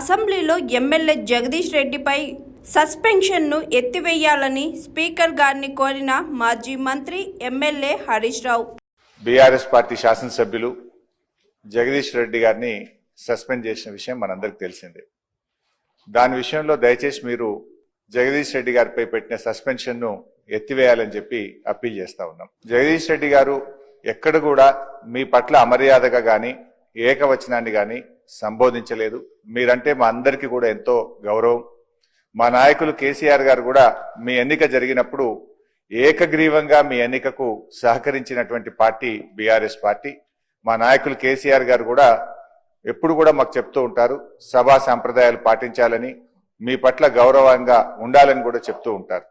అసెంబ్లీలో ఎమ్మెల్యే జగదీష్ రెడ్డిపై సస్పెన్షన్ను ఎత్తివేయాలని స్పీకర్ గారిని కోరిన మాజీ మంత్రి MLA Harish Rao. BRS party శాసనసభ్యులు జగదీష్ రెడ్డి గారిని సస్పెండ్ చేసిన విషయం మనందరికీ తెలిసిందే. దాని విషయంలో దయచేసి మీరు జగదీష్ రెడ్డి గారిపై పెట్టిన సస్పెన్షన్ను ఎత్తివేయాలని చెప్పి అప్పీల్ చేస్తా ఉన్నాం. జగదీష్ రెడ్డి గారు ఎక్కడ కూడా మీ పట్ల అమర్యాదగా కానీ ఏకవచనాన్ని కానీ సంబోధించలేదు. మీరంటే మా అందరికీ కూడా ఎంతో గౌరవం. మా నాయకులు కేసీఆర్ గారు కూడా మీ ఎన్నిక జరిగినప్పుడు ఏకగ్రీవంగా మీ ఎన్నికకు సహకరించినటువంటి పార్టీ బీఆర్ఎస్ పార్టీ. మా నాయకులు కేసీఆర్ గారు కూడా ఎప్పుడు కూడా మాకు చెప్తూ ఉంటారు, సభా సంప్రదాయాలు పాటించాలని, మీ పట్ల గౌరవంగా ఉండాలని కూడా చెప్తూ ఉంటారు.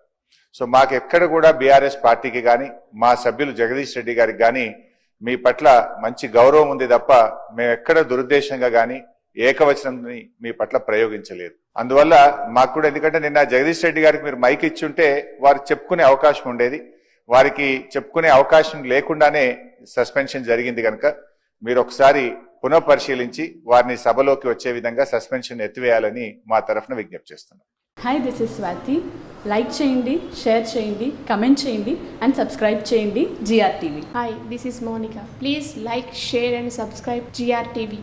సో మాకు ఎక్కడ కూడా బీఆర్ఎస్ పార్టీకి కానీ మా సభ్యులు జగదీష్ రెడ్డి గారికి కానీ మీ పట్ల మంచి గౌరవం ఉంది తప్ప మేము ఎక్కడ దురుద్దేశంగా కానీ ఏకవచనంని మీ పట్ల ప్రయోగించలేదు. అందువల్ల మాకు కూడా, ఎందుకంటే నిన్న జగదీష్ రెడ్డి గారికి మీరు మైక్ ఇచ్చుంటే వారు చెప్పుకునే అవకాశం ఉండేది. వారికి చెప్పుకునే అవకాశం లేకుండానే సస్పెన్షన్ జరిగింది కనుక మీరు ఒకసారి పునఃపరిశీలించి వారిని సభలోకి వచ్చే విధంగా సస్పెన్షన్ ఎత్తివేయాలని మా తరఫున విజ్ఞప్తి చేస్తున్నాం. Hi, this is Swathi. Like చేయండి, షేర్ చేయండి, కమెంట్ చేయండి అండ్ సబ్స్క్రైబ్ చేయండి GRTV. Hi, this is Monica. Please like, share and subscribe GRTV.